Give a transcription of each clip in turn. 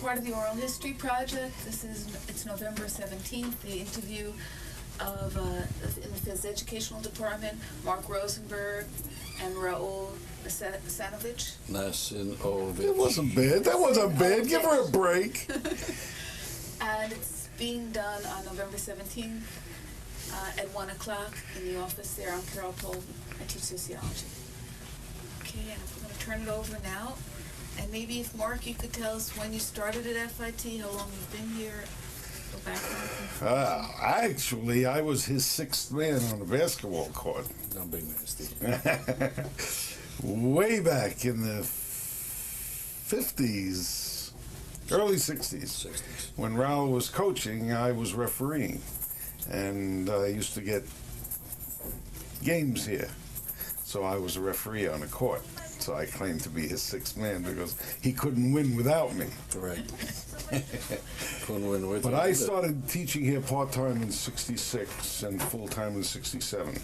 part of the oral history project. It's November 17th, the interview of, in the Phys educational department, Marc Rosenberg and Raoul Nacinovich. That wasn't bad. That wasn't bad. Give her a break. And it's being done on November 17th at 1 o'clock in the office there on Carroll Pole. I teach sociology. Okay, and I'm going to turn it over now. And maybe if, Mark, you could tell us when you started at FIT, how long you've been here, go back. Actually, I was his sixth man on the basketball court. Don't be nasty. Way back in the 50s, early 60s. When Raoul was coaching, I was refereeing. And I used to get games here. So I was a referee on the court. So I claimed to be his sixth man because he couldn't win without me. Right. Couldn't win with But I started teaching here part-time in 66 and full-time in 67.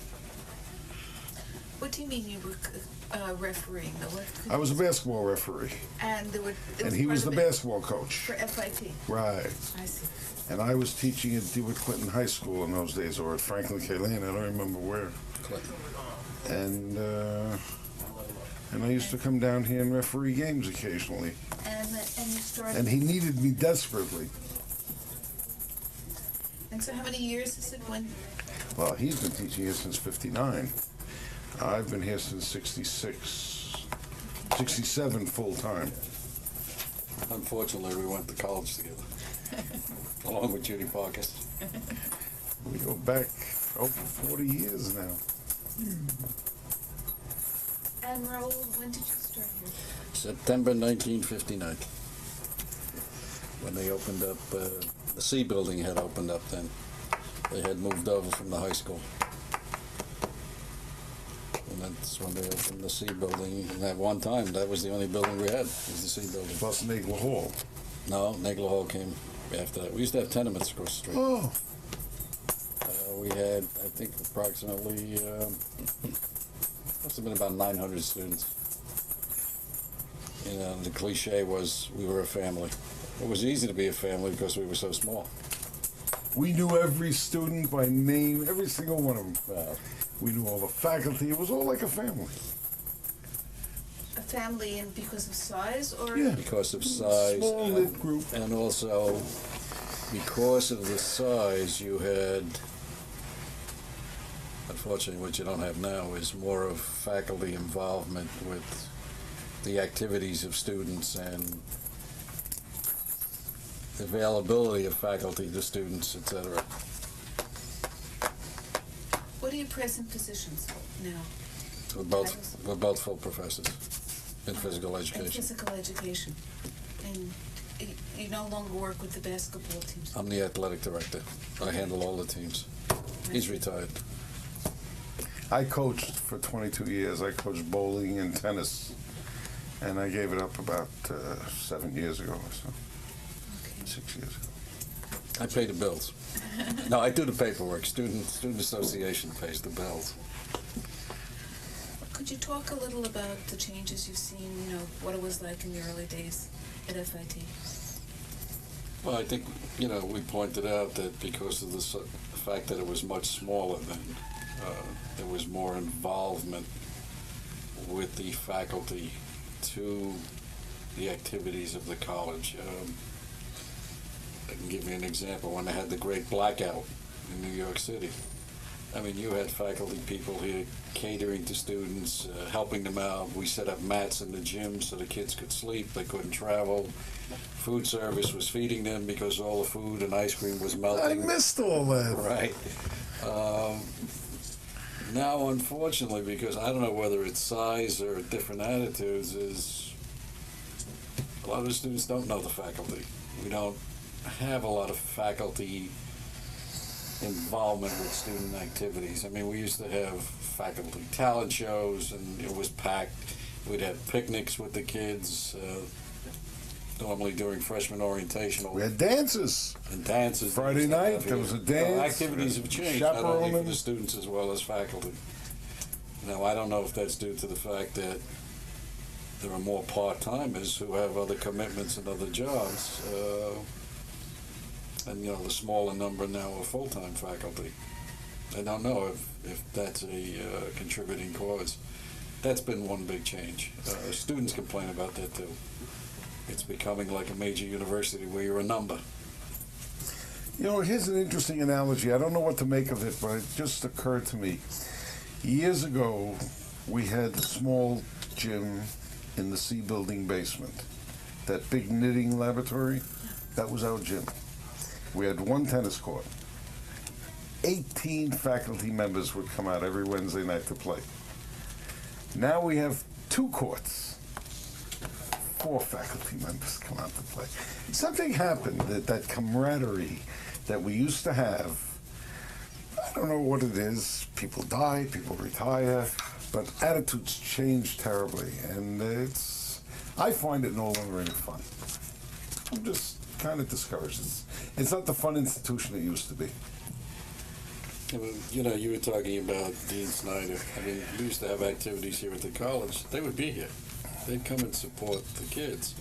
What do you mean you were refereeing? I was a basketball referee. And he was the basketball coach. For FIT? Right. I see. And I was teaching at DeWitt Clinton High School in those days, or at Franklin K. Lane, I don't remember where. And I used to come down here and referee games occasionally. And you started... And he needed me desperately. And so how many years is it when... Well, he's been teaching here since 59. I've been here since 66, 67 full-time. Unfortunately, we went to college together, along with Judy Parker. We go back over 40 years now. And Raoul, when did you start here? September 1959. When they opened up, the C building had opened up then. They had moved over from the high school. And that's when they opened the C building. And at one time, that was the only building we had, was the C building. Plus Nagler Hall. No, Nagler Hall came after that. We used to have tenements across the street. Oh. We had, I think, approximately, must have been about 900 students. You know, the cliche was we were a family. It was easy to be a family because we were so small. We knew every student by name, every single one of them. We knew all the faculty. It was all like a family. A family, and because of size, or? Yeah. Because of size. Small knit group. And also, because of the size, you had, unfortunately, what you don't have now is more of faculty involvement with the activities of students and the availability of faculty to students, etc. What are your present positions now? We're both full professors in physical education. In physical education. And you no longer work with the basketball teams? I'm the athletic director. I handle all the teams. He's retired. I coached for 22 years. I coached bowling and tennis. And I gave it up about 7 years ago or so. Okay. 6 years ago. I pay the bills. No, I do the paperwork. Student Association pays the bills. Could you talk a little about the changes you've seen, you know, what it was like in the early days at FIT? Well, I think, you know, we pointed out that because of the fact that it was much smaller then, there was more involvement with the faculty to the activities of the college. I can give you an example. When they had the great blackout in New York City, I mean, you had faculty people here catering to students, helping them out. We set up mats in the gym so the kids could sleep. They couldn't travel. Food service was feeding them because all the food and ice cream was melting. I missed all that. Right. Now, unfortunately, because I don't know whether it's size or different attitudes, is a lot of the students don't know the faculty. We don't have a lot of faculty involvement with student activities. I mean, we used to have faculty talent shows, and it was packed. We'd have picnics with the kids, normally during freshman orientation. We had dances. And dances. Friday night, there was a dance. Activities have changed, not only for the students as well as faculty. Now, I don't know if that's due to the fact that there are more part-timers who have other commitments and other jobs, and the smaller number now of full-time faculty. I don't know if that's a contributing cause. That's been one big change. Students complain about that too. It's becoming like a major university where you're a number. Here's an interesting analogy. I don't know what to make of it, but it just occurred to me. Years ago, we had a small gym in the C building basement. That big knitting laboratory, that was our gym. We had one tennis court. 18 faculty members would come out every Wednesday night to play. Now we have 2 courts. 4 faculty members come out to play. Something happened that camaraderie that we used to have. I don't know what it is. People die, people retire, but attitudes change terribly, and I find it no longer any fun. I'm just kind of discouraged. It's not the fun institution it used to be. You were talking about Dean Snyder. I mean, we used to have activities here at the college. They would be here. They'd come and support the kids.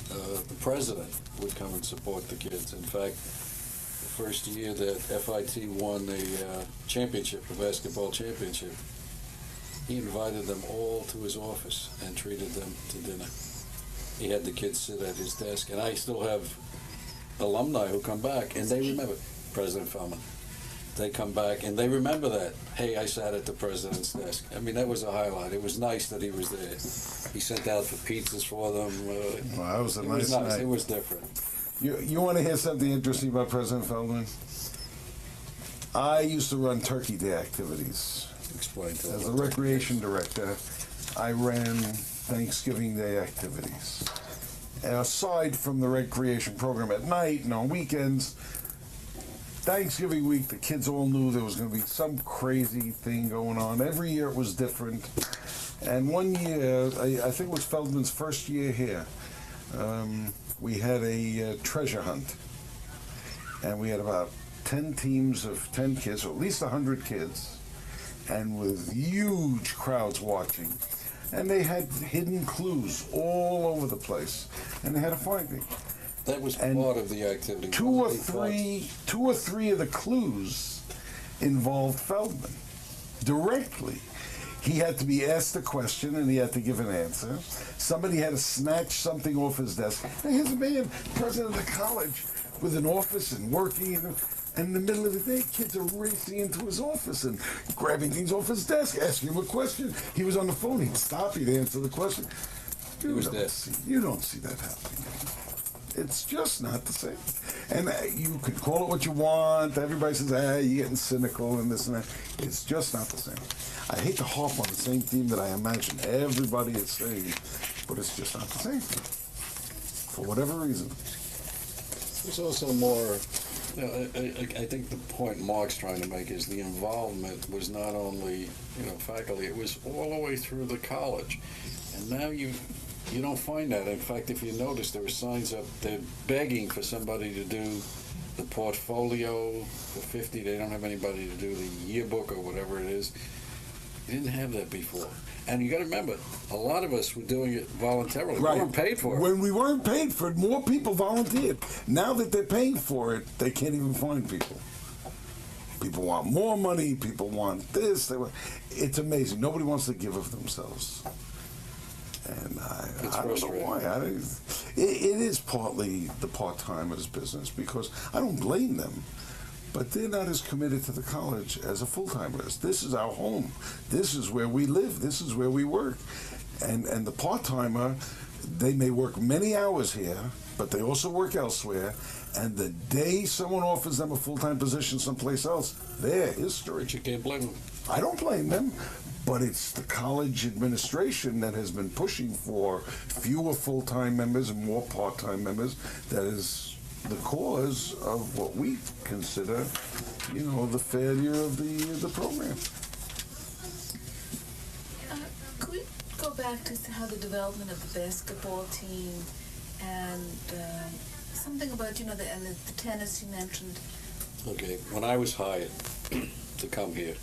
The president would come and support the kids. In fact, the first year that FIT won a championship, a basketball championship, he invited them all to his office and treated them to dinner. He had the kids sit at his desk, and I still have alumni who come back, and they remember President Feldman. They come back, and they remember that. Hey, I sat at the president's desk. I mean, that was a highlight. It was nice that he was there. He sent out for pizzas for them. Well, that was a nice night. It was different. You want to hear something interesting about President Feldman? I used to run Turkey Day activities. Explain to As a recreation director, I ran Thanksgiving Day activities. And aside from the recreation program at night and on weekends, Thanksgiving week, the kids all knew there was going to be some crazy thing going on. Every year it was different. And one year, I think it was Feldman's first year here, we had a treasure hunt. And we had about 10 teams of 10 kids, or at least 100 kids, and with huge crowds watching. And they had hidden clues all over the place. And they had to find me. That was part of the activity. Two or three of the clues involved Feldman directly. He had to be asked a question and he had to give an answer. Somebody had to snatch something off his desk. And here's a man, president of the college, with an office and working. And in the middle of the day, kids are racing into his office and grabbing things off his desk, asking him a question. He was on the phone. He'd stop. He'd answer the question. You don't see that happening. It's just not the same. And you could call it what you want. Everybody says, you're getting cynical and this and that. It's just not the same. I hate to harp on the same theme that I imagine everybody is saying, but it's just not the same. For whatever reason. There's also more, I think the point Mark's trying to make is the involvement was not only, faculty, it was all the way through the college. And now you don't find that. In fact, if you notice, there were signs up there begging for somebody to do the portfolio for 50. They don't have anybody to do the yearbook or whatever it is. You didn't have that before. And you got to remember, a lot of us were doing it voluntarily. Right. We weren't paid for it. When we weren't paid for it, more people volunteered. Now that they're paying for it, they can't even find people. People want more money. People want this. It's amazing. Nobody wants to give of themselves. And I don't know why. It is partly the part-timers' business because I don't blame them, but they're not as committed to the college as a full-timer is. This is our home. This is where we live. This is where we work. And the part-timer, they may work many hours here, but they also work elsewhere. And the day someone offers them a full-time position someplace else, their history. But you can't blame them. I don't blame them. But it's the college administration that has been pushing for fewer full-time members and more part-time members. That is the cause of what we consider, the failure of the program. Could we go back to how the development of the basketball team and something about, the tennis you mentioned? Okay, when I was hired to come here,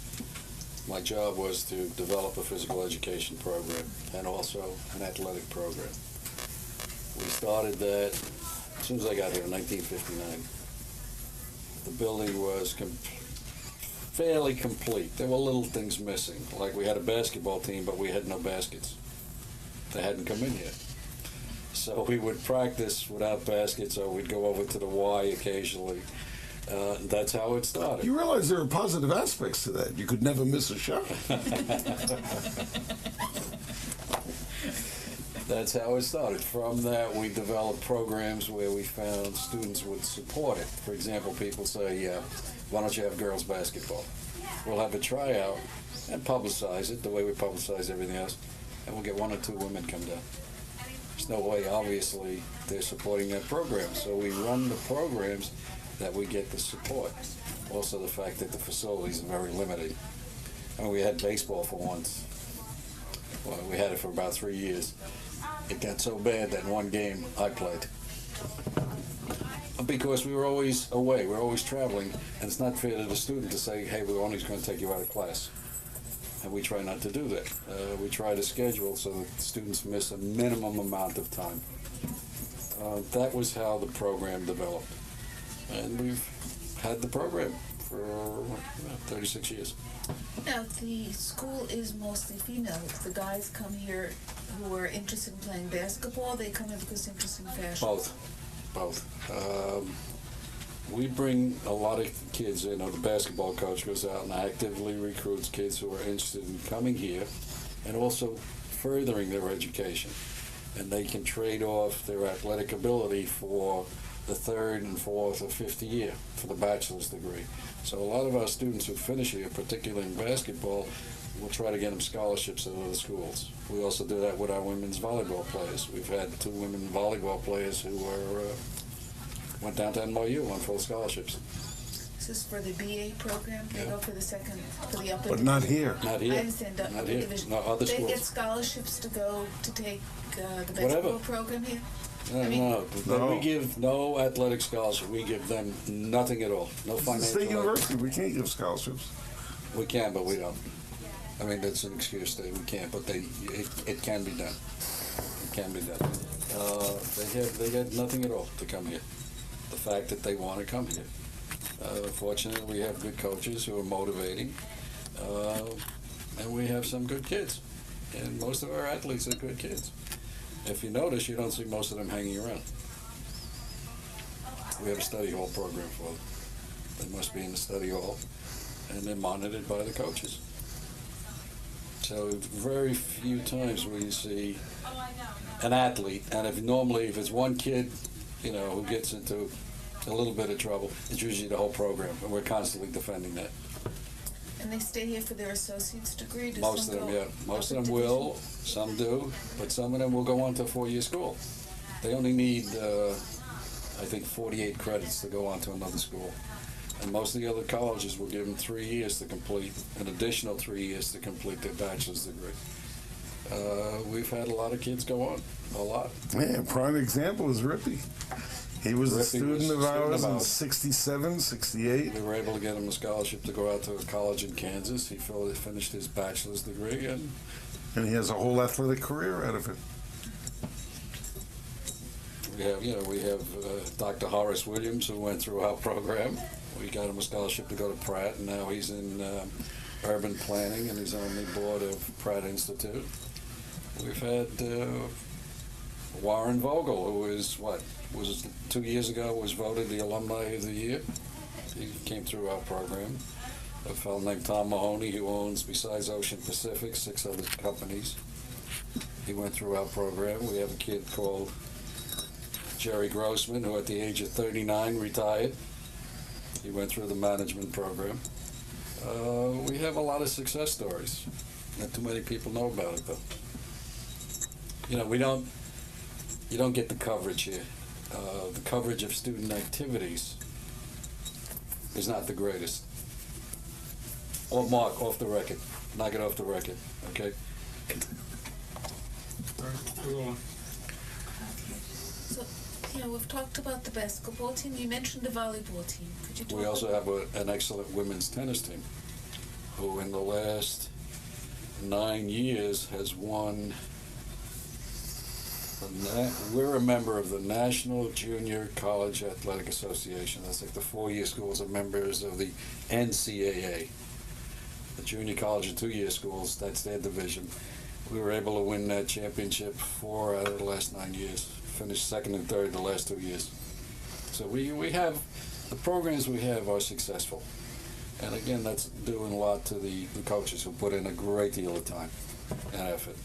my job was to develop a physical education program and also an athletic program. We started that as soon as I got here in 1959. The building was fairly complete. There were little things missing, like we had a basketball team, but we had no baskets. They hadn't come in yet. So we would practice without baskets, or we'd go over to the Y occasionally. That's how it started. You realize there are positive aspects to that. You could never miss a shot. That's how it started. From that, we developed programs where we found students would support it. For example, people say, yeah, why don't you have girls basketball? We'll have a tryout and publicize it the way we publicize everything else, and we'll get 1 or 2 women come down. There's no way, obviously, they're supporting that program. So we run the programs that we get the support. Also the fact that the facilities are very limited. I mean, we had baseball for once. Well, we had it for about 3 years. It got so bad that in one game I played. Because we were always away, we were always traveling, and it's not fair to the student to say, hey, we're only going to take you out of class. And we try not to do that. We try to schedule so that students miss a minimum amount of time. That was how the program developed. And we've had the program for 36 years. Now, the school is mostly female. The guys come here who are interested in playing basketball. They come here because they're interested in fashion. Both. We bring a lot of kids in. The basketball coach goes out and actively recruits kids who are interested in coming here and also furthering their education. And they can trade off their athletic ability for the 3rd and 4th or 5th year for the bachelor's degree. So a lot of our students who finish here, particularly in basketball, we'll try to get them scholarships at other schools. We also do that with our women's volleyball players. We've had 2 women volleyball players who went down to NYU on full scholarships. This is for the BA program. They go for the upper. But not here. Not here. I understand. Not here. Division. No, other They schools. get scholarships to go to take the Whatever. basketball program here. No. No. We give no athletic scholarship. We give them nothing at all. No It's a financial. state university. We can't give scholarships. We can, but we don't. I mean, that's an excuse that we can't, but it can be done. It can be done. They get nothing at all to come here. The fact that they want to come here. Fortunately, we have good coaches who are motivating, and we have some good kids. And most of our athletes are good kids. If you notice, you don't see most of them hanging around. We have a study hall program for them. They must be in the study hall, and they're monitored by the coaches. So very few times will you see an athlete, and if it's one kid, who gets into a little bit of trouble, it's usually the whole program, and we're constantly defending that. And they stay here for their associate's degree? Most of them, yeah. Most of them will, some do, but some of them will go on to a 4-year school. They only need, 48 credits to go on to another school. And most of the other colleges will give them 3 years to complete, an additional 3 years to complete their bachelor's degree. We've had a lot of kids go on, a lot. Yeah, prime example is Rippy. He was a Rippy student was of a student ours of in ours. 67, 68. We were able to get him a scholarship to go out to a college in Kansas. He finished his bachelor's degree, and And he has a whole athletic career out of it. we have Dr. Horace Williams, who went through our program. We got him a scholarship to go to Pratt, and now he's in urban planning, and he's on the board of Pratt Institute. We've had Warren Vogel, who was 2 years ago, was voted the alumni of the year. He came through our program. A fellow named Tom Mahoney, who owns, besides Ocean Pacific, 6 other companies. He went through our program. We have a kid called Jerry Grossman, who at the age of 39 retired. He went through the management program. We have a lot of success stories. Not too many people know about it, though. You don't get the coverage here. The coverage of student activities is not the greatest. Or Mark, off the record. Knock it off the record, okay? So, we've talked about the basketball team. You mentioned the volleyball team. Could you talk We also have an excellent women's tennis team. who in the last 9 years has won. We're a member of the National Junior College Athletic Association. That's like the 4-year schools are members of the NCAA. The junior college and 2-year schools, that's their division. We were able to win that championship 4 out of the last 9 years. Finished second and third the last 2 years. So we have, the programs we have are successful. And again, that's doing a lot to the coaches who put in a great deal of time and effort.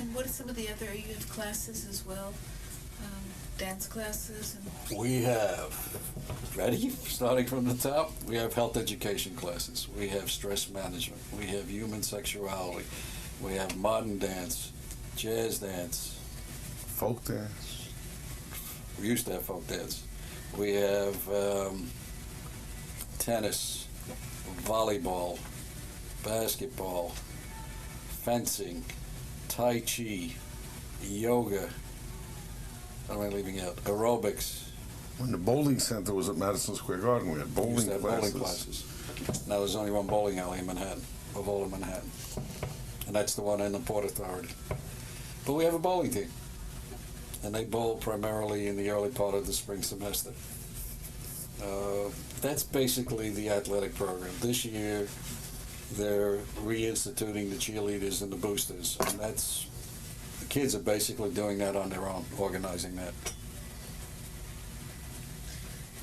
And what are some of the other, you have classes as well? Dance classes? And We have, ready? Starting from the top, we have health education classes. We have stress management. We have human sexuality. We have modern dance, jazz dance. Folk dance. We used to have folk dance. We have tennis, volleyball, basketball, fencing, Tai Chi, yoga. What am I leaving out? Aerobics. When the bowling center was at Madison Square Garden, we had We bowling used to have classes. bowling classes. Now there's only one bowling alley in Manhattan, of all of Manhattan. And that's the one in the Port Authority. But we have a bowling team. And they bowl primarily in the early part of the spring semester. That's basically the athletic program. This year, they're reinstituting the cheerleaders and the boosters. And that's, the kids are basically doing that on their own, organizing that.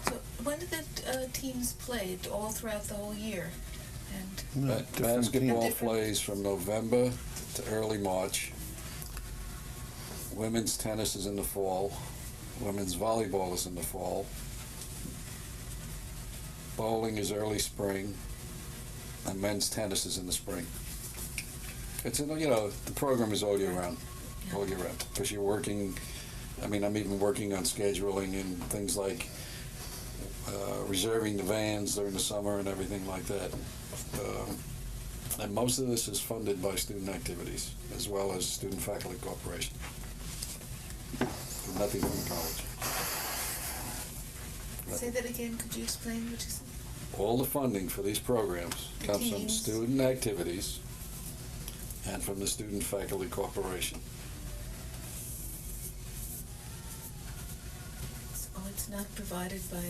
so when did the teams play? All throughout the whole year? And Yeah, different Basketball teams. plays from November to early March. Women's tennis is in the fall. Women's volleyball is in the fall. Bowling is early spring. And men's tennis is in the spring. It's in, the program is all year round. All year round. Because you're working, I'm even working on scheduling and things like reserving the vans during the summer and everything like that. And most of this is funded by student activities, as well as student faculty cooperation. Nothing from the college. say that again, could you explain what you said? All the funding for these programs comes from Teams. student activities and from the student faculty cooperation. So it's not provided by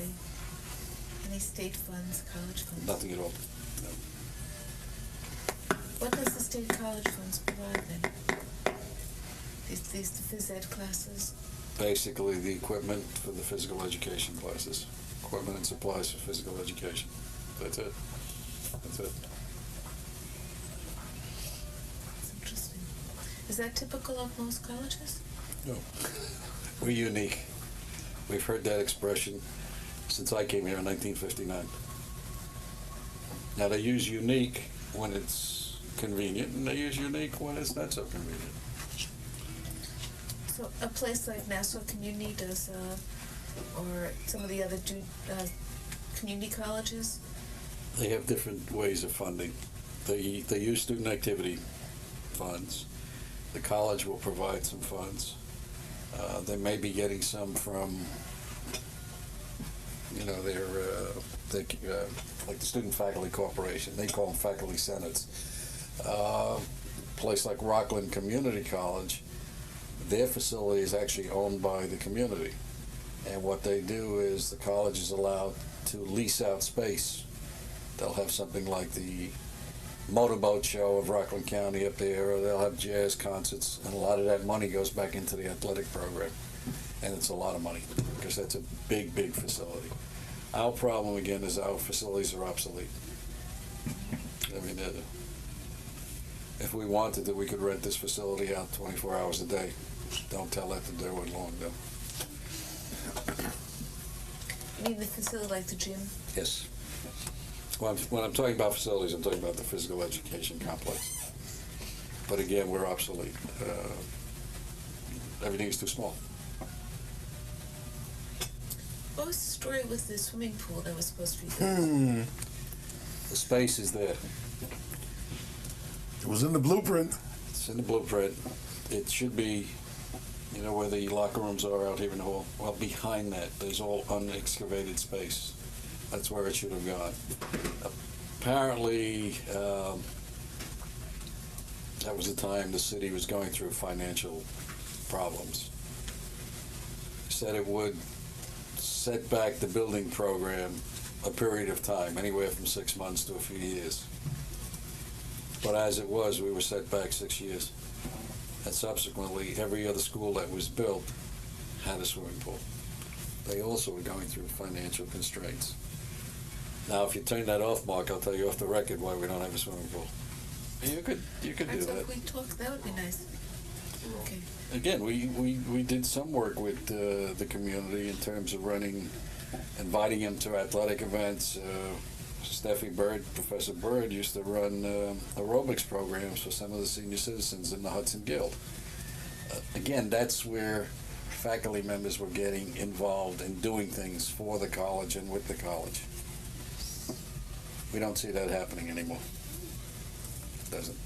any state funds, college funds? Nothing at all. No. What does the state college funds provide then? These phys ed classes? Basically, the equipment for the physical education classes. Equipment and supplies for physical education. That's it. That's it. That's interesting. Is that typical of most colleges? No. We're unique. We've heard that expression since I came here in 1959. Now, they use unique when it's convenient, and they use unique when it's not so convenient. So a place like Nassau Community does, or some of the other community colleges? They have different ways of funding. They use student activity funds. The college will provide some funds. They may be getting some from, their like the Student Faculty Corporation. They call them faculty senates. A place like Rockland Community College, their facility is actually owned by the community. And what they do is the college is allowed to lease out space. They'll have something like the motorboat show of Rockland County up there, or they'll have jazz concerts, and a lot of that money goes back into the athletic program. And it's a lot of money, because that's a big, big facility. Our problem, again, is our facilities are obsolete. If we wanted to, we could rent this facility out 24 hours a day. Don't tell that to Derwood Long, though. You mean the facility like the gym? Yes. When I'm talking about facilities, I'm talking about the physical education complex. But again, we're obsolete. Everything is too small. What was the story with the swimming pool that was supposed to be built? The space is there. It was in the blueprint. It's in the blueprint. It should be, where the locker rooms are out here in the hall. Well, behind that, there's all unexcavated space. That's where it should have gone. apparently, that was the time the city was going through financial problems. Said it would set back the building program a period of time, anywhere from 6 months to a few years. But as it was, we were set back 6 years. And subsequently, every other school that was built had a swimming pool. They also were going through financial constraints. Now, if you turn that off, Mark, I'll tell you off the record why we don't have a swimming pool. You could do So that. if we talk, that would be nice. Okay. Again, we did some work with the community in terms of inviting them to athletic events. Steffi Bird, Professor Bird, used to run aerobics programs for some of the senior citizens in the Hudson Guild. Again, that's where faculty members were getting involved in doing things for the college and with the college. We don't see that happening anymore. Doesn't.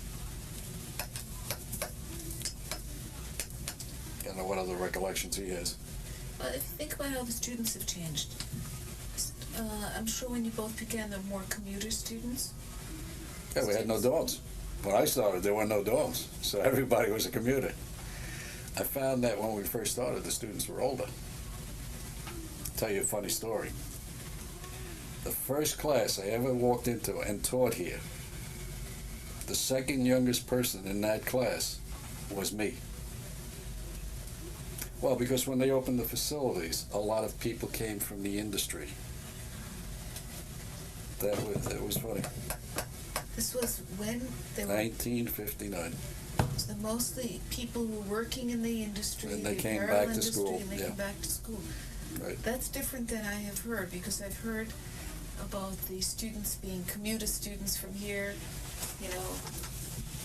I don't know what other recollections he has. Well, if you think about how the students have changed, I'm sure when you both began, there were more commuter students. Yeah, we had no dorms. When I started, there were no dorms, so everybody was a commuter. I found that when we first started, the students were older. I'll tell you a funny story. The first class I ever walked into and taught here, the second youngest person in that class was me. Well, because when they opened the facilities, a lot of people came from the industry. That was funny. This was when they were 1959. so mostly people who were working in the industry, And they the came apparel back to industry, school, and they yeah. came back to school. Right. That's different than I have heard, because I've heard about the students being commuter students from here, you know,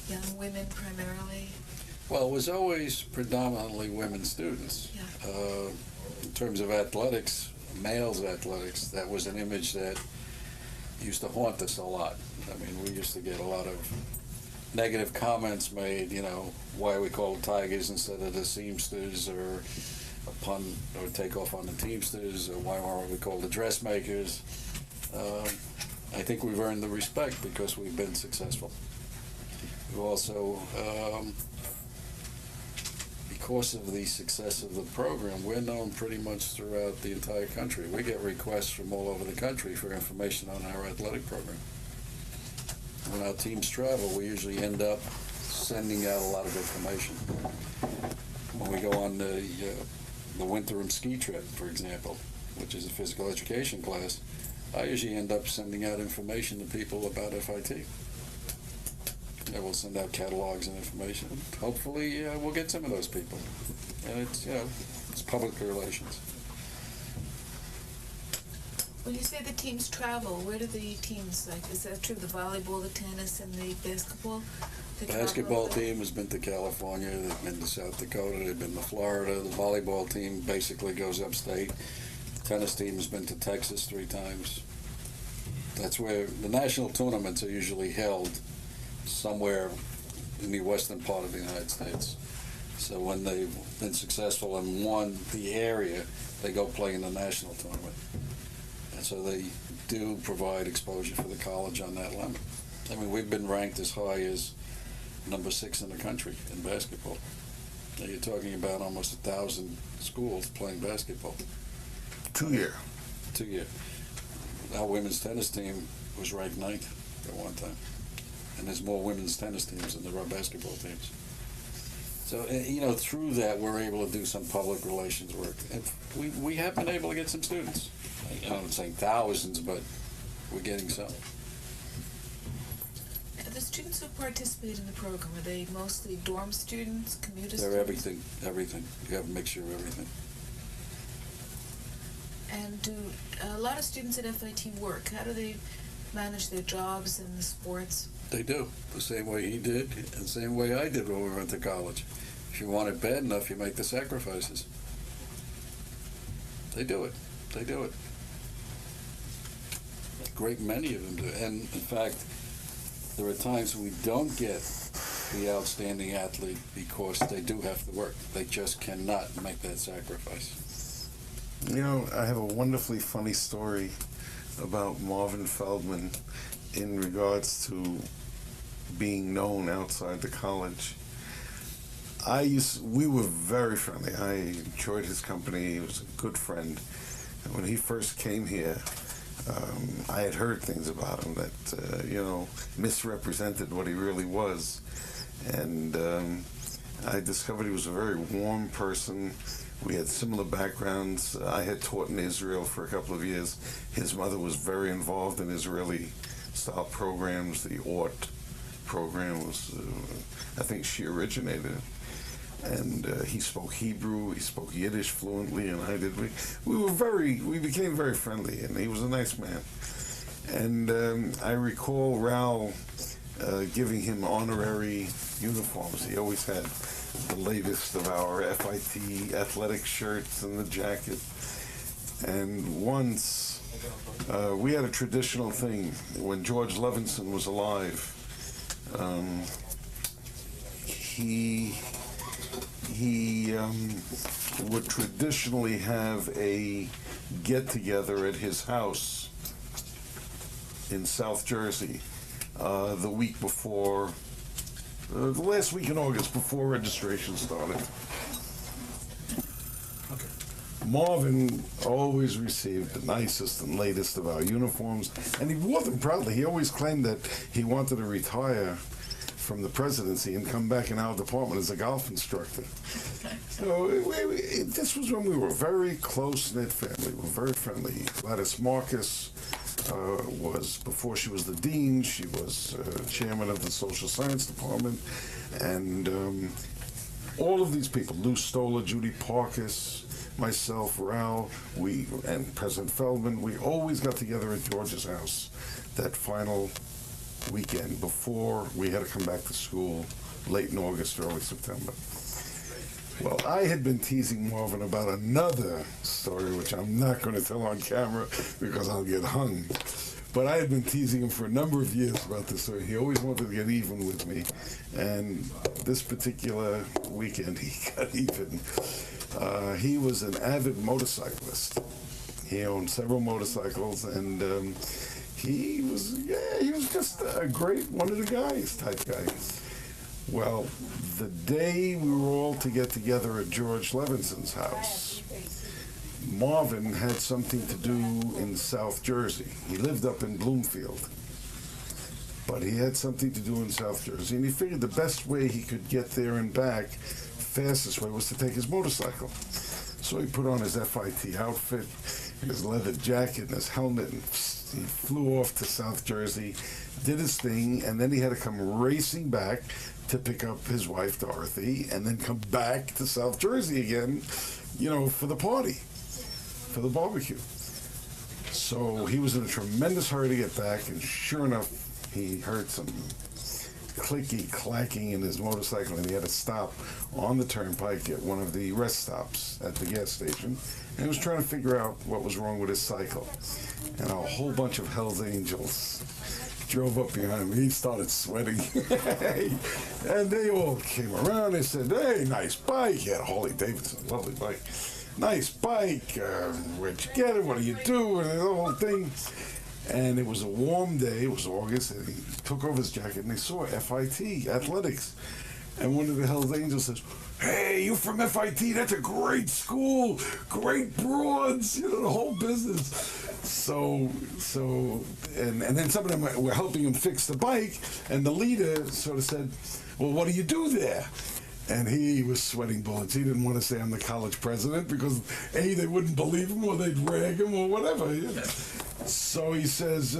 young women primarily. Well, it was always predominantly women students. Yeah. In terms of athletics, males athletics, that was an image that used to haunt us a lot. I mean, we used to get a lot of negative comments made, you know, why we call the Tigers instead of the Seamsters, or a pun or takeoff on the Teamsters, or why aren't we called the Dressmakers. I think we've earned the respect because we've been successful. We've also, because of the success of the program, we're known pretty much throughout the entire country. We get requests from all over the country for information on our athletic program. When our teams travel, we usually end up sending out a lot of information. When we go on the winter and ski trip, for example, which is a physical education class, I usually end up sending out information to people about FIT. And we'll send out catalogs and information. Hopefully, we'll get some of those people. And it's, you know, it's public relations. When you say the teams travel, where do the teams, like, is that true, the volleyball, the tennis, and the basketball? They travel Basketball over? team has been to California, they've been to South Dakota, they've been to Florida. The volleyball team basically goes upstate. The tennis team has been to Texas 3 times. That's where the national tournaments are usually held, somewhere in the western part of the United States. So when they've been successful and won the area, they go play in the national tournament. And so they do provide exposure for the college on that level. I mean, we've been ranked as high as number 6 in the country in basketball. Now you're talking about almost 1,000 schools playing basketball. 2 year. 2 year. Our women's tennis team was ranked 9th at one time. And there's more women's tennis teams than there are basketball teams. So, you know, through that, we're able to do some public relations work. And we have been able to get some students. I'm not saying thousands, but we're getting some. The students who participate in the program, are they mostly dorm students, commuter students? They're everything. You have a mixture of everything. And do a lot of students at FIT work? How do they manage their jobs and the sports? They do, the same way he did, and the same way I did when we went to college. If you want it bad enough, you make the sacrifices. They do it. They do it. A great many of them do. And, in fact, there are times we don't get the outstanding athlete because they do have to work. They just cannot make that sacrifice. You know, I have a wonderfully funny story about Marvin Feldman. in regards to being known outside the college. We were very friendly. I enjoyed his company. He was a good friend. And when he first came here, I had heard things about him that, misrepresented what he really was. And I discovered he was a very warm person. We had similar backgrounds. I had taught in Israel for a couple of years. His mother was very involved in Israeli-style programs. The ORT program was, I think she originated it. And he spoke Hebrew, he spoke Yiddish fluently, and I did. We became very friendly, and he was a nice man. And I recall Raoul giving him honorary uniforms. He always had the latest of our FIT athletic shirts and the jacket. And once we had a traditional thing when George Levinson was alive. He would traditionally have a get-together at his house in South Jersey the week before, the last week in August before registration started. Marvin always received the nicest and latest of our uniforms, and he wore them proudly. He always claimed that he wanted to retire from the presidency and come back in our department as a golf instructor. So this was when we were a very close-knit family. We were very friendly. Gladys Marcus was, before she was the dean, she was chairman of the social science department. And all of these people, Lou Stoller, Judy Parkis, myself, Raoul, and President Feldman, we always got together at George's house that final weekend before we had to come back to school late in August, early September. Well, I had been teasing Marvin about another story, which I'm not going to tell on camera because I'll get hung. But I had been teasing him for a number of years about this story. He always wanted to get even with me. And this particular weekend, he got even. He was an avid motorcyclist. He owned several motorcycles, and he was just a great one of the guys type guy. Well, the day we were all to get together at George Levinson's house, Marvin had something to do in South Jersey. He lived up in Bloomfield, but he had something to do in South Jersey, and he figured the best way he could get there and back, fastest way, was to take his motorcycle. So he put on his FIT outfit, his leather jacket, and his helmet, and he flew off to South Jersey, did his thing, and then he had to come racing back to pick up his wife, Dorothy, and then come back to South Jersey again, for the party, for the barbecue. So he was in a tremendous hurry to get back, and sure enough, he heard some clicky clacking in his motorcycle, and he had to stop on the turnpike at one of the rest stops at the gas station, and he was trying to figure out what was wrong with his cycle. And a whole bunch of Hell's Angels drove up behind me. He started sweating. And they all came around. They said, "Hey, nice bike." He had a Harley Davidson, lovely bike. "Nice bike. Where'd you get it? What do you do?" And the whole thing. And it was a warm day. It was August. And he took off his jacket, and they saw FIT, athletics. And one of the Hell's Angels says, "Hey, you from FIT? That's a great school. Great broads, the whole business." And then some of them were helping him fix the bike, and the leader sort of said, "Well, what do you do there?" And he was sweating bullets. He didn't want to say I'm the college president because A, they wouldn't believe him, or they'd rag him, or whatever. So he says,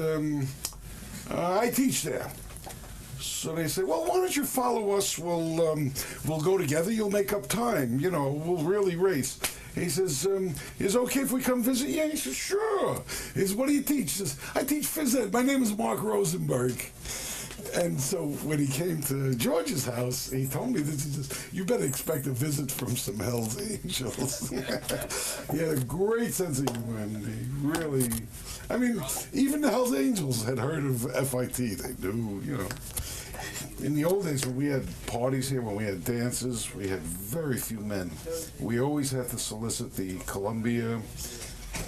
"I teach there." So they say, "Well, why don't you follow us? We'll go together. You'll make up time. We'll really race." He says, "Is it okay if we come visit?" "Yeah." He says, "Sure." He says, "What do you teach?" He says, "I teach Phys Ed. My name is Marc Rosenberg." And so when he came to George's house, he told me this. He says, "You better expect a visit from some Hell's Angels." He had a great sense of humor, and he really, even the Hell's Angels had heard of FIT. They knew, In the old days, when we had parties here, when we had dances, we had very few men. We always had to solicit the Columbia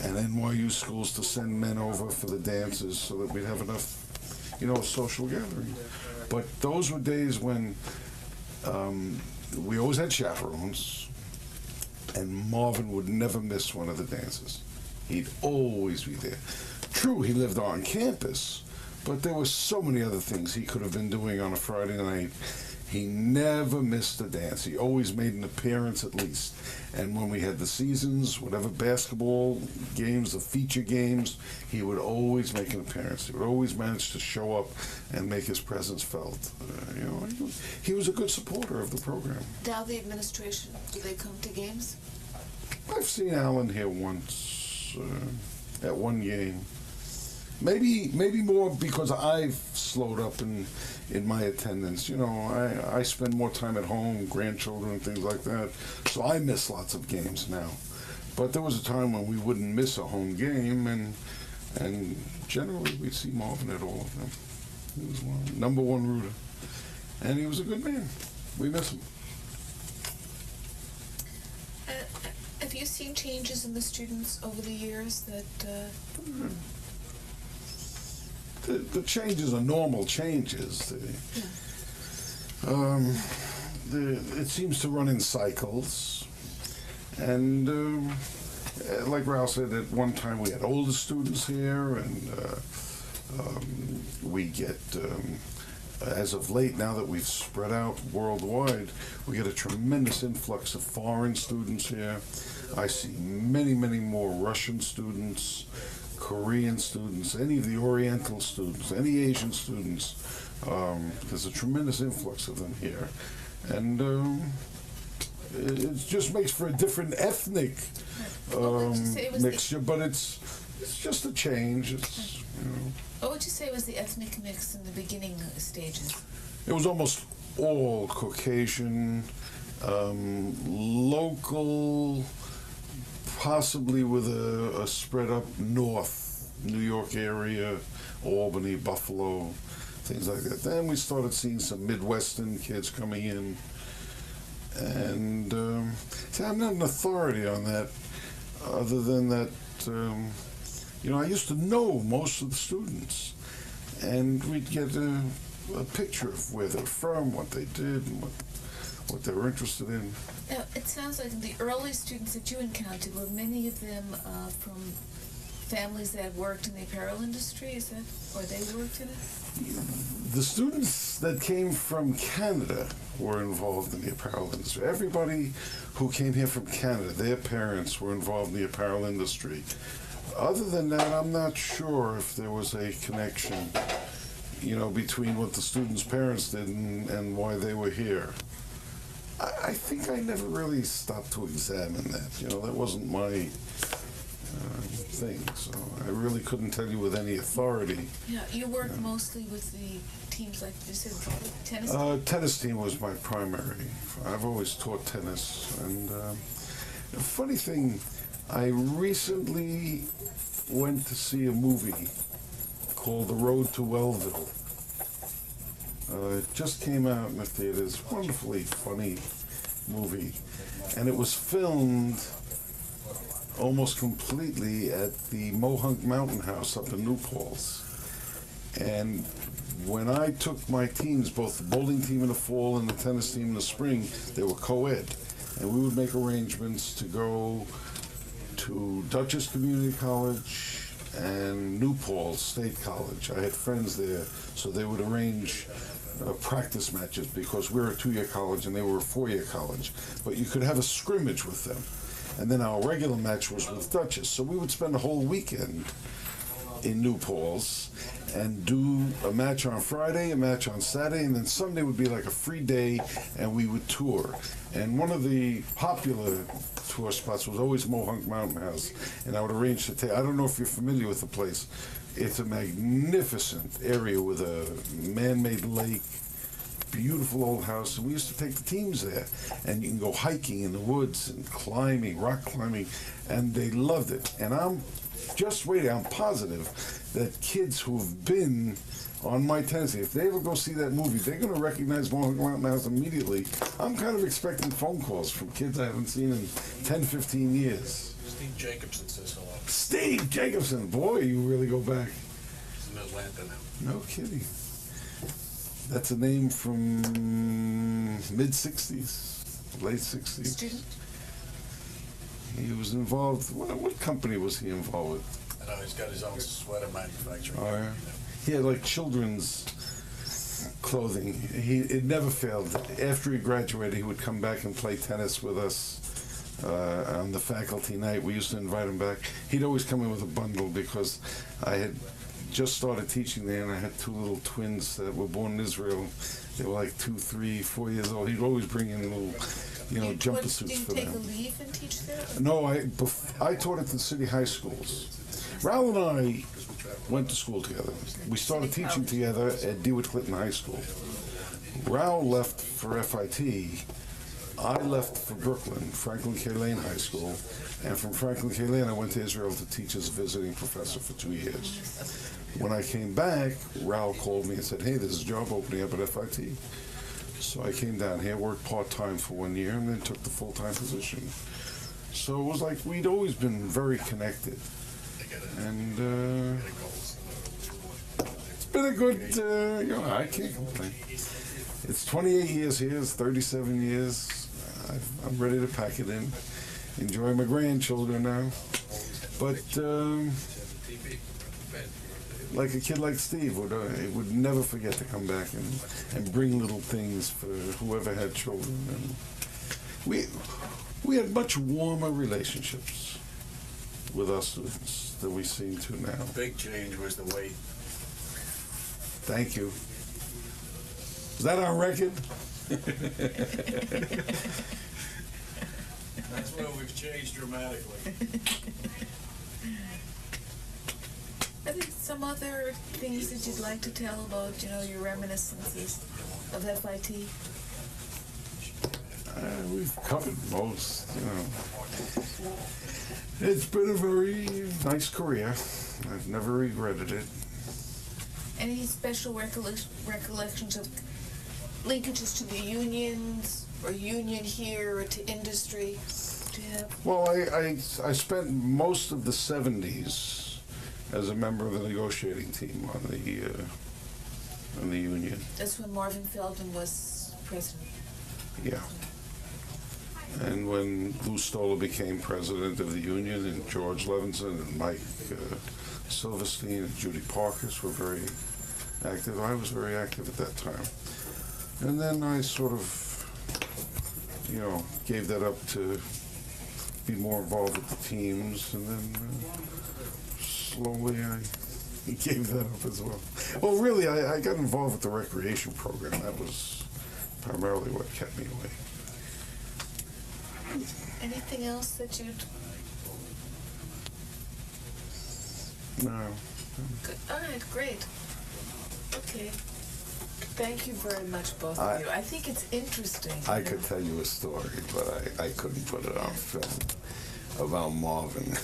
and NYU schools to send men over for the dances so that we'd have enough a social gathering. But those were days when we always had chaperones, and Marvin would never miss one of the dances. He'd always be there. True, he lived on campus, but there were so many other things he could have been doing on a Friday night. He never missed a dance. He always made an appearance at least. And when we had the seasons, whatever basketball games, the feature games, he would always make an appearance. He would always manage to show up and make his presence felt. He was a good supporter of the program. Now the administration, do they come to games? I've seen Alan here once at one game. Maybe more because I've slowed up in my attendance. I spend more time at home, grandchildren and things like that, so I miss lots of games now. But there was a time when we wouldn't miss a home game, and generally we'd see Marvin at all of them. He was number one rooter, and he was a good man. We miss him. Have you seen changes in the students over the years that... The changes are normal changes. It seems to run in cycles. And like Raoul said, at one time we had older students here, and we get, as of late, now that we've spread out worldwide, we get a tremendous influx of foreign students here. I see many, many more Russian students, Korean students, any of the Oriental students, any Asian students. There's a tremendous influx of them here. And it just makes for a different ethnic mixture, but it's just a change. What would you say was the ethnic mix in the beginning stages? It was almost all Caucasian, local, possibly with a spread up north, New York area, Albany, Buffalo, things like that. Then we started seeing some Midwestern kids coming in. And see, I'm not an authority on that, other than that, I used to know most of the students. And we'd get a picture of where they're from, what they did, and what they were interested in. Now, it sounds like the early students that you encountered, were many of them from families that worked in the apparel industry, or they worked in it? The students that came from Canada were involved in the apparel industry. Everybody who came here from Canada, their parents were involved in the apparel industry. Other than that, I'm not sure if there was a connection, between what the students' parents did and why they were here. I think I never really stopped to examine that. That wasn't my thing, so I really couldn't tell you with any authority. Yeah, you worked mostly with the teams, like you said, tennis? Tennis team was my primary. I've always taught tennis. And the funny thing, I recently went to see a movie called The Road to Wellville. It just came out in the theaters. Wonderfully funny movie. And it was filmed almost completely at the Mohunk Mountain House up in New Paltz. And when I took my teams, both the bowling team in the fall and the tennis team in the spring, they were co-ed. And we would make arrangements to go to Dutchess Community College and New Paltz State College. I had friends there, so they would arrange practice matches because we're a 2-year college and they were a 4-year college. But you could have a scrimmage with them. And then our regular match was with Dutchess. So we would spend a whole weekend in New Paltz and do a match on Friday, a match on Saturday, and then Sunday would be like a free day, and we would tour. And one of the popular tour spots was always Mohunk Mountain House, and I would arrange to take. I don't know if you're familiar with the place. It's a magnificent area with a man-made lake, beautiful old house, and we used to take the teams there, and you can go hiking in the woods and climbing, rock climbing, and they loved it. And I'm just waiting, I'm positive that kids who've been on my tennis team, if they ever go see that movie, they're going to recognize Mohawk Mountain House immediately. I'm kind of expecting phone calls from kids I haven't seen in 10, 15 years. Steve Jacobson says hello. Steve Jacobson, boy, you really go back. in Atlanta now. No kidding. That's a name from mid-60s, late 60s. Student? He was involved, what company was he involved with? I know he's got his own sweater manufacturing. Oh, yeah. He had like children's clothing. It never failed. After he graduated, he would come back and play tennis with us on the faculty night. We used to invite him back. He'd always come in with a bundle because I had just started teaching there, and I had two little twins that were born in Israel. They were like 2, 3, 4 years old. He'd always bring in little, jumper suits for them. Did you take a leave and teach there? No, I taught at the city high schools. Raoul and I went to school together. We started teaching together at DeWitt Clinton High School. Raoul left for FIT. I left for Brooklyn, Franklin K. Lane High School, and from Franklin K. Lane I went to Israel to teach as a visiting professor for 2 years. When I came back, Raoul called me and said, hey, there's a job opening up at FIT. So I came down here, worked part-time for 1 year, and then took the full-time position. So it was like we'd always been very connected. And it's been a good, I can't complain. It's 28 years here, it's 37 years. I'm ready to pack it in. Enjoy my grandchildren now. But like a kid like Steve would never forget to come back and bring little things for whoever had children. And we had much warmer relationships with our students than we seem to now. The big change was the weight. Thank you. Is that on record? That's where we've changed dramatically. Are there some other things that you'd like to tell about, your reminiscences of FIT? We've covered most, It's been a very nice career. I've never regretted it. Any special recollections of linkages to the unions, or union here, or to industry? Do you have? Well, I spent most of the 70s as a member of the negotiating team on the union. That's when Marvin Feldman was president. Yeah. And when Lou Stoller became president of the union, and George Levinson and Mike Silverstein and Judy Parkers were very active. I was very active at that time. And then I sort of, gave that up to be more involved with the teams, and then slowly I gave that up as well. Well, really, I got involved with the recreation program. That was primarily what kept me away. Anything else that you'd... No. Good. All right, great. Okay. Thank you very much, both of you. I think it's interesting. I could tell you a story, but I couldn't put it on film about Marvin.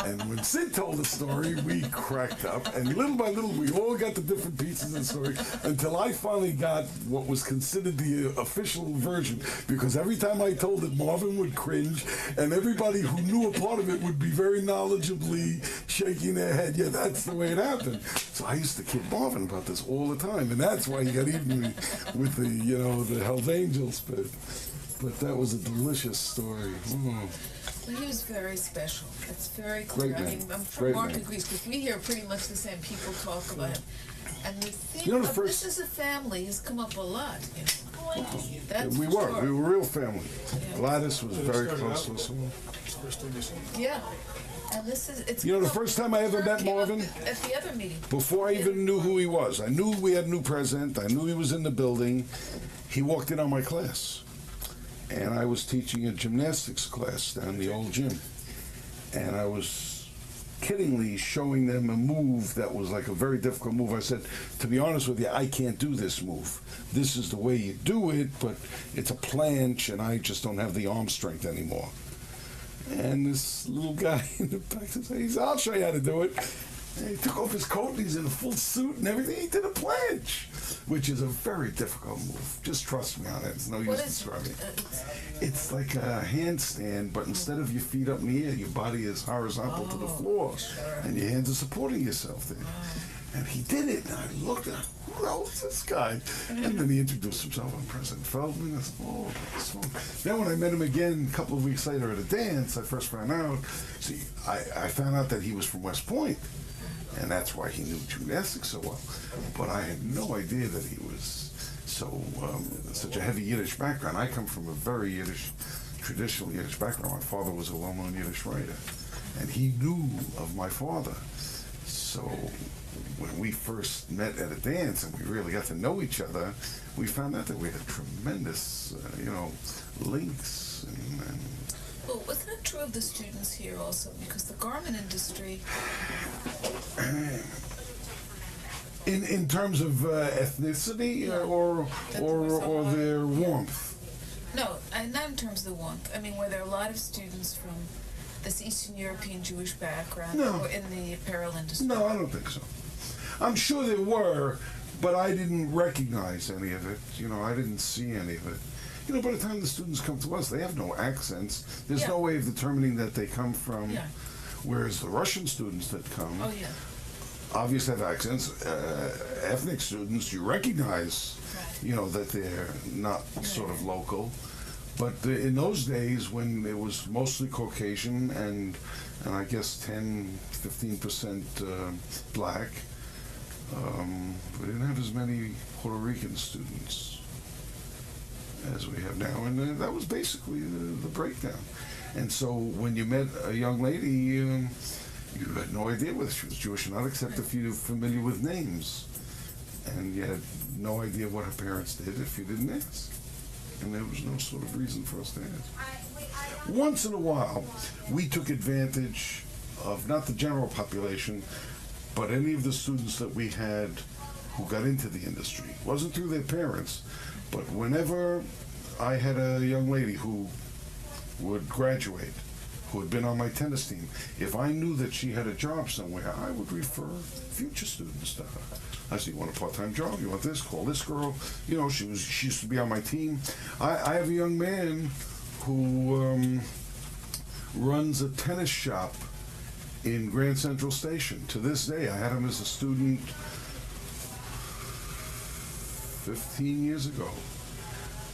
And when Sid told the story, we cracked up, and little by little, we all got the different pieces of the story until I finally got what was considered the official version, because every time I told it, Marvin would cringe, and everybody who knew a part of it would be very knowledgeably shaking their head, yeah, that's the way it happened. So I used to kid Marvin about this all the time, and that's why he got even with the Hells Angels, but that was a delicious story. Oh. Well, he was very special. It's very clear. Great I mean, man. I'm sure Great Mark man. agrees, because we hear pretty much the same people talk about him. And the theme of this is a family has come up a lot. That's We for were. sure. We were a real family. Yeah. Gladys was very close to us. Yeah. And this is, it's The first time I ever met Marvin, at the other meeting. before I even knew who he was, I knew we had a new president. I knew he was in the building. He walked in on my class. And I was teaching a gymnastics class down in the old gym. And I was kiddingly showing them a move that was like a very difficult move. I said, to be honest with you, I can't do this move. This is the way you do it, but it's a planche, and I just don't have the arm strength anymore. And this little guy in the back says, I'll show you how to do it. And he took off his coat and he's in a full suit and everything. He did a pledge, which is a very difficult move. Just trust me on it. It's no use describing. It's like a handstand, but instead of your feet up in the air, your body is horizontal to the floor, and your hands are supporting yourself there. And he did it, and I looked at him, who the hell is this guy? And then he introduced himself, I'm President Feldman. I said, oh, smoke. Then when I met him again a couple of weeks later at a dance, I first found out, I found out that he was from West Point, and that's why he knew gymnastics so well. But I had no idea that he was such a heavy Yiddish background. I come from a very Yiddish, traditional Yiddish background. My father was a well-known Yiddish writer, and he knew of my father. So when we first met at a dance and we really got to know each other, we found out that we had tremendous, links. Well, wasn't it true of the students here also? Because the garment industry... In terms of ethnicity or their warmth? No, not in terms of the warmth. I mean, were there a lot of students from this Eastern European Jewish background or in the apparel industry? No, I don't think so. I'm sure there were, but I didn't recognize any of it. I didn't see any of it. By the time the students come to us, they have no accents. There's no way of determining that they come from. Yeah. Whereas the Russian students that come, obviously have accents. Ethnic students, you recognize, that they're not sort of local. But in those days, when it was mostly Caucasian and I guess 10-15% black, we didn't have as many Puerto Rican students as we have now, and that was basically the breakdown. And so when you met a young lady, you had no idea whether she was Jewish or not, except if you were familiar with names, and you had no idea what her parents did if you didn't ask. And there was no sort of reason for us to ask. Once in a while, we took advantage of not the general population, but any of the students that we had who got into the industry. It wasn't through their parents, but whenever I had a young lady who would graduate, who had been on my tennis team, if I knew that she had a job somewhere, I would refer future students to her. I said, you want a part-time job? You want this? Call this girl. She used to be on my team. I have a young man who runs a tennis shop in Grand Central Station. To this day, I had him as a student 15 years ago.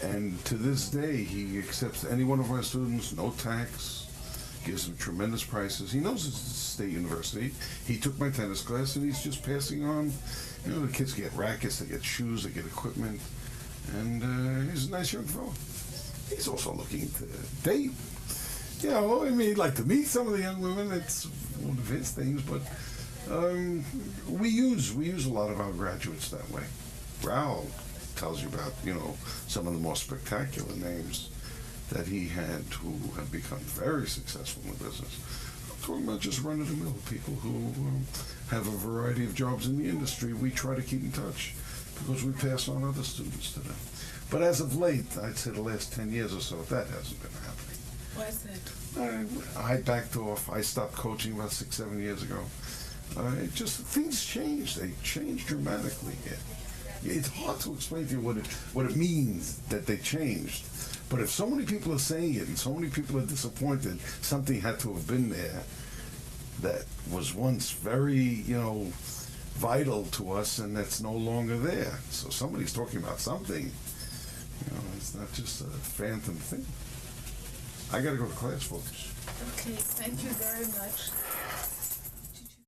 And to this day, he accepts any one of our students, no tax, gives them tremendous prices. He knows it's a state university. He took my tennis class, and he's just passing on. The kids get rackets, they get shoes, they get equipment, and he's a nice young fellow. He's also looking to date. He'd like to meet some of the young women. It's one of his things, but we use a lot of our graduates that way. Raoul tells you about, some of the more spectacular names that he had who have become very successful in the business. I'm talking about just run-of-the-mill people who have a variety of jobs in the industry. We try to keep in touch because we pass on other students to them. But as of late, I'd say the last 10 years or so, that hasn't been happening. Why is that? I backed off. I stopped coaching about 6-7 years ago. Things changed. They changed dramatically here. It's hard to explain to you what it means that they changed. But if so many people are saying it and so many people are disappointed, something had to have been there that was once very, vital to us, and that's no longer there. So somebody's talking about something. It's not just a phantom thing. I got to go to class, folks. Okay, thank you very much.